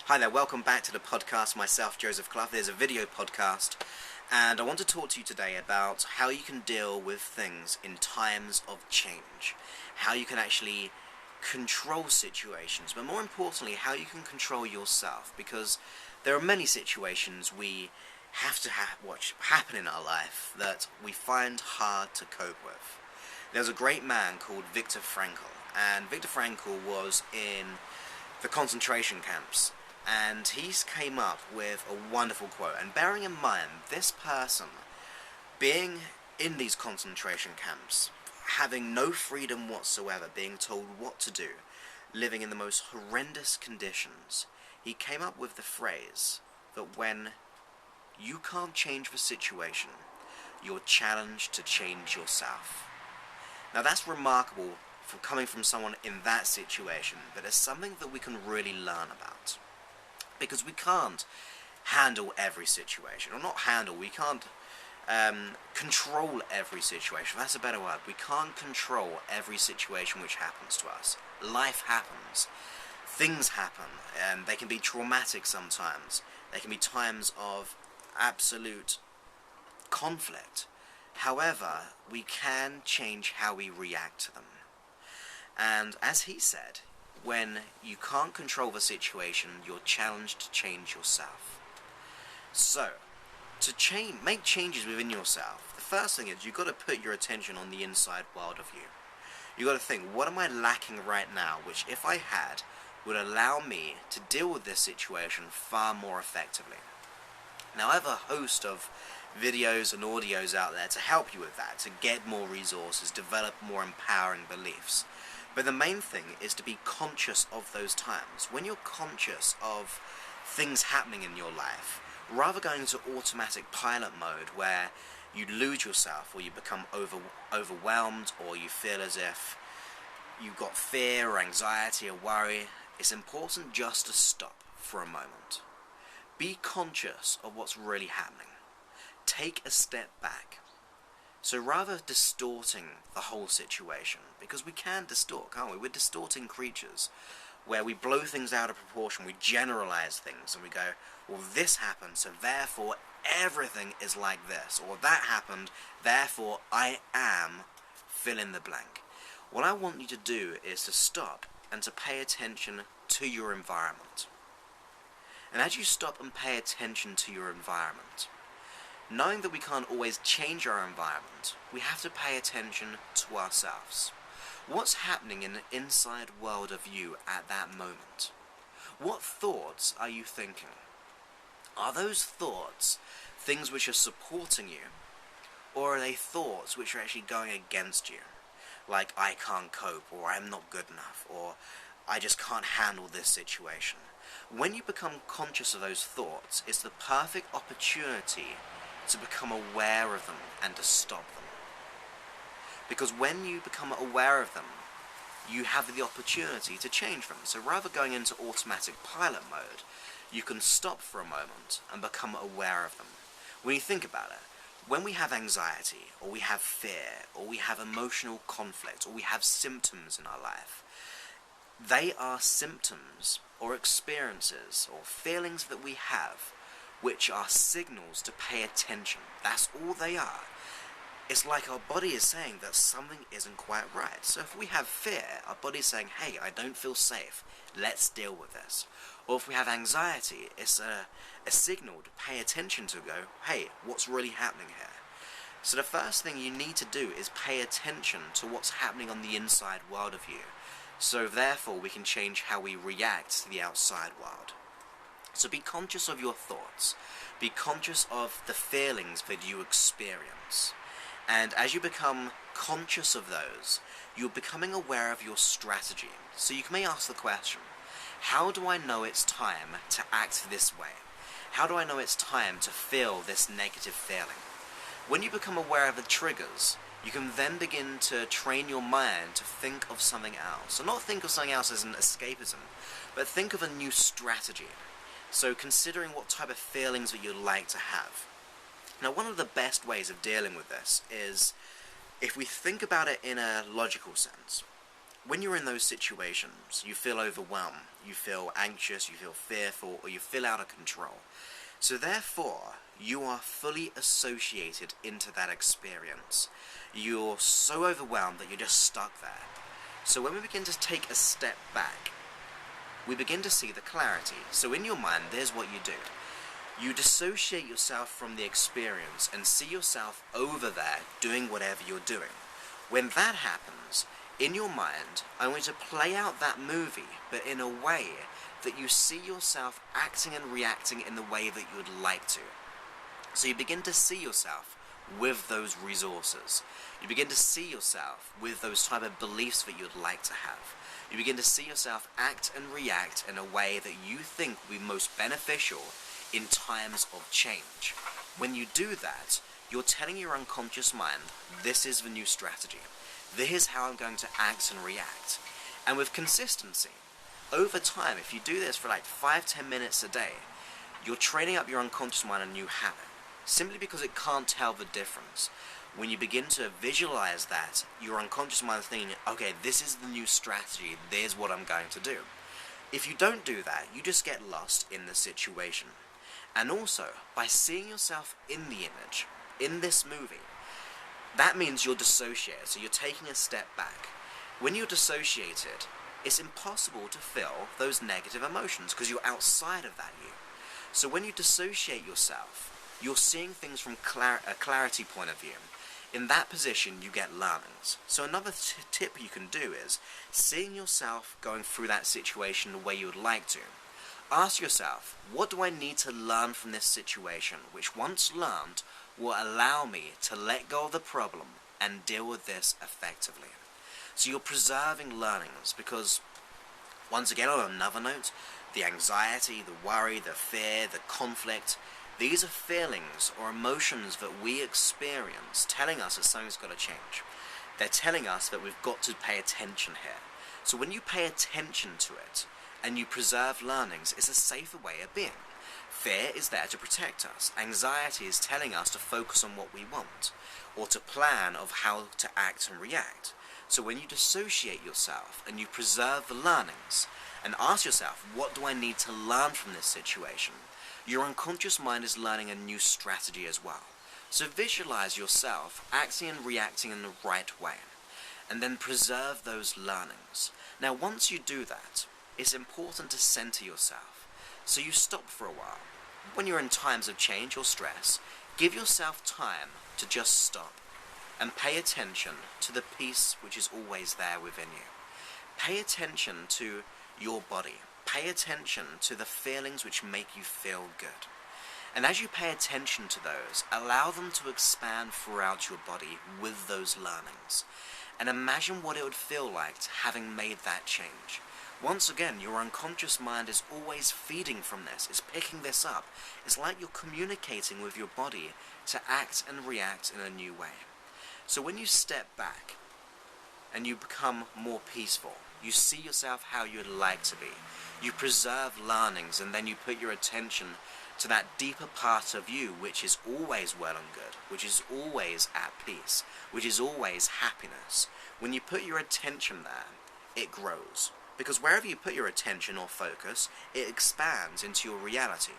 Hi there, welcome back to the podcast. Myself, Joseph Clough. There's a video podcast, and I want to talk to you today about how you can deal with things in times of change. How you can actually control situations, but more importantly, how you can control yourself, because there are many situations we have to watch happen in our life that we find hard to cope with. There's a great man called Viktor Frankl, and Viktor Frankl was in the concentration camps. And he came up with a wonderful quote. And bearing in mind, this person, being in these concentration camps, having no freedom whatsoever, being told what to do, living in the most horrendous conditions, he came up with the phrase that when you can't change the situation, you're challenged to change yourself. Now that's remarkable for coming from someone in that situation, but it's something that we can really learn about. Because we can't handle every situation, or not handle, we can't control every situation. That's a better word. We can't control every situation which happens to us. Life happens. Things happen, and they can be traumatic sometimes. They can be times of absolute conflict. However, we can change how we react to them. And as he said, when you can't control the situation, you're challenged to change yourself. So, to make changes within yourself, the first thing is you've got to put your attention on the inside world of you. You've got to think, what am I lacking right now, which if I had, would allow me to deal with this situation far more effectively. Now I have a host of videos and audios out there to help you with that, to get more resources, develop more empowering beliefs. But the main thing is to be conscious of those times. When you're conscious of things happening in your life, rather going into automatic pilot mode where you lose yourself, or you become overwhelmed, or you feel as if you've got fear or anxiety or worry, it's important just to stop for a moment. Be conscious of what's really happening. Take a step back. So rather distorting the whole situation, because we can distort, can't we? We're distorting creatures, where we blow things out of proportion, we generalize things, and we go, well, this happened, so therefore everything is like this, or that happened, therefore I am fill in the blank. What I want you to do is to stop and to pay attention to your environment. And as you stop and pay attention to your environment, knowing that we can't always change our environment, we have to pay attention to ourselves. What's happening in the inside world of you at that moment? What thoughts are you thinking? Are those thoughts things which are supporting you, or are they thoughts which are actually going against you? Like, I can't cope, or I'm not good enough, or I just can't handle this situation. When you become conscious of those thoughts, it's the perfect opportunity to become aware of them and to stop them. Because when you become aware of them, you have the opportunity to change them. So rather going into automatic pilot mode, you can stop for a moment and become aware of them. When you think about it, when we have anxiety, or we have fear, or we have emotional conflict, or we have symptoms in our life, they are symptoms or experiences or feelings that we have which are signals to pay attention. That's all they are. It's like our body is saying that something isn't quite right. So if we have fear, our body's saying, hey, I don't feel safe, let's deal with this. Or if we have anxiety, it's a signal to pay attention to, go, hey, what's really happening here? So the first thing you need to do is pay attention to what's happening on the inside world of you. So therefore we can change how we react to the outside world. So be conscious of your thoughts. Be conscious of the feelings that you experience. And as you become conscious of those, you're becoming aware of your strategy. So you may ask the question, how do I know it's time to act this way? How do I know it's time to feel this negative feeling? When you become aware of the triggers, you can then begin to train your mind to think of something else. So not think of something else as an escapism, but think of a new strategy. So considering what type of feelings that you'd like to have. Now, one of the best ways of dealing with this is if we think about it in a logical sense. when you're in those situations, you feel overwhelmed, you feel anxious, you feel fearful, or you feel out of control. So therefore, you are fully associated into that experience. You're so overwhelmed that you're just stuck there. So when we begin to take a step back, we begin to see the clarity. So in your mind, there's what you do. You dissociate yourself from the experience and see yourself over there doing whatever you're doing. When that happens, in your mind, I'm going to play out that movie, but in a way that you see yourself acting and reacting in the way that you would like to. So you begin to see yourself with those resources. You begin to see yourself with those type of beliefs that you would like to have. You begin to see yourself act and react in a way that you think will be most beneficial in times of change. When you do that, you're telling your unconscious mind, this is the new strategy. This is how I'm going to act and react. And with consistency, over time, if you do this for like 5-10 minutes a day, you're training up your unconscious mind a new habit, simply because it can't tell the difference. When you begin to visualize that, your unconscious mind is thinking, okay, this is the new strategy, there's what I'm going to do. If you don't do that, you just get lost in the situation. And also, by seeing yourself in the image, in this movie, that means you're dissociated, so you're taking a step back. When you're dissociated, it's impossible to feel those negative emotions because you're outside of that you. So when you dissociate yourself, you're seeing things from a clarity point of view. In that position, you get learnings. So another tip you can do is seeing yourself going through that situation the way you would like to. Ask yourself, what do I need to learn from this situation, which once learned will allow me to let go of the problem and deal with this effectively. So you're preserving learnings because, once again, on another note, the anxiety, the worry, the fear, the conflict, these are feelings or emotions that we experience telling us that something's got to change. They're telling us that we've got to pay attention here. So when you pay attention to it and you preserve learnings, it's a safer way of being. Fear is there to protect us. Anxiety is telling us to focus on what we want or to plan of how to act and react. So when you dissociate yourself and you preserve the learnings and ask yourself, what do I need to learn from this situation? Your unconscious mind is learning a new strategy as well. So visualize yourself acting and reacting in the right way, and then preserve those learnings. Now once you do that, it's important to center yourself. So you stop for a while. When you're in times of change or stress, give yourself time to just stop and pay attention to the peace which is always there within you. Pay attention to your body. Pay attention to the feelings which make you feel good. And as you pay attention to those, allow them to expand throughout your body with those learnings. And imagine what it would feel like having made that change. Once again, your unconscious mind is always feeding from this, it's picking this up. It's like you're communicating with your body to act and react in a new way. So when you step back and you become more peaceful, you see yourself how you'd like to be. You preserve learnings and then you put your attention to that deeper part of you which is always well and good, which is always at peace, which is always happiness. When you put your attention there, it grows. Because wherever you put your attention or focus, it expands into your reality.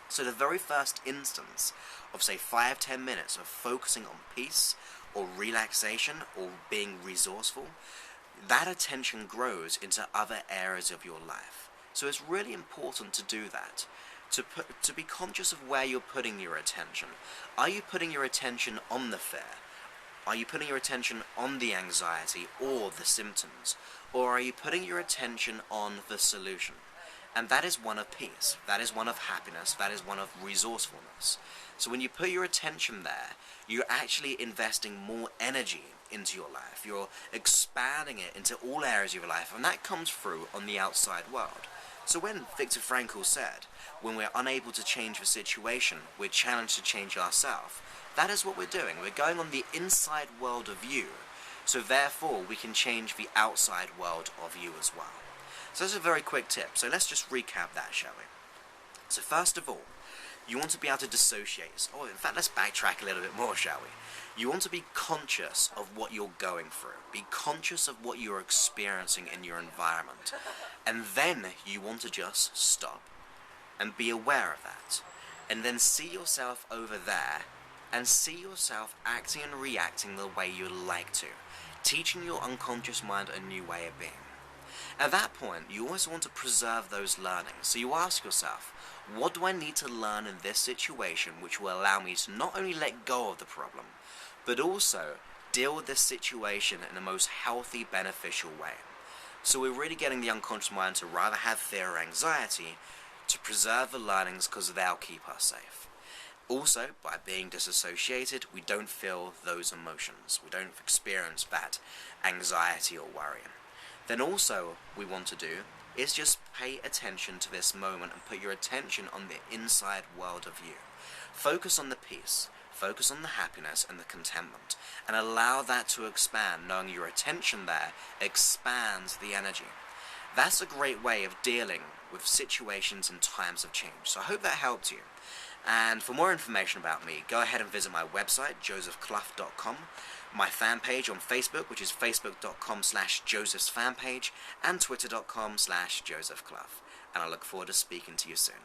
So the very first instance of, say, 5-10 minutes of focusing on peace or relaxation or being resourceful, that attention grows into other areas of your life. So it's really important to do that, to be conscious of where you're putting your attention. Are you putting your attention on the fear? Are you putting your attention on the anxiety or the symptoms? Or are you putting your attention on the solution? And that is one of peace, that is one of happiness, that is one of resourcefulness. So when you put your attention there, you're actually investing more energy into your life. You're expanding it into all areas of your life, and that comes through on the outside world. So when Viktor Frankl said, when we're unable to change the situation, we're challenged to change ourselves, that is what we're doing. We're going on the inside world of you, so therefore we can change the outside world of you as well. So that's a very quick tip. So let's just recap that, shall we? So first of all, You want to be able to dissociate. Oh, in fact, let's backtrack a little bit more, shall we? You want to be conscious of what you're going through. Be conscious of what you're experiencing in your environment. And then you want to just stop and be aware of that. And then see yourself over there and see yourself acting and reacting the way you'd like to. Teaching your unconscious mind a new way of being. At that point, you always want to preserve those learnings. So you ask yourself, what do I need to learn in this situation which will allow me to not only let go of the problem, but also deal with this situation in the most healthy, beneficial way? So we're really getting the unconscious mind to rather have fear or anxiety to preserve the learnings because they'll keep us safe. Also, by being disassociated, we don't feel those emotions. We don't experience that anxiety or worry. Then also, we want to do is just pay attention to this moment and put your attention on the inside world of you. Focus on the peace, focus on the happiness and the contentment, and allow that to expand, knowing your attention there expands the energy. That's a great way of dealing with situations and times of change. So I hope that helped you. And for more information about me, go ahead and visit my website, josephclough.com, my fan page on Facebook, which is facebook.com/josephsfanpage, and twitter.com/josephclough. And I look forward to speaking to you soon.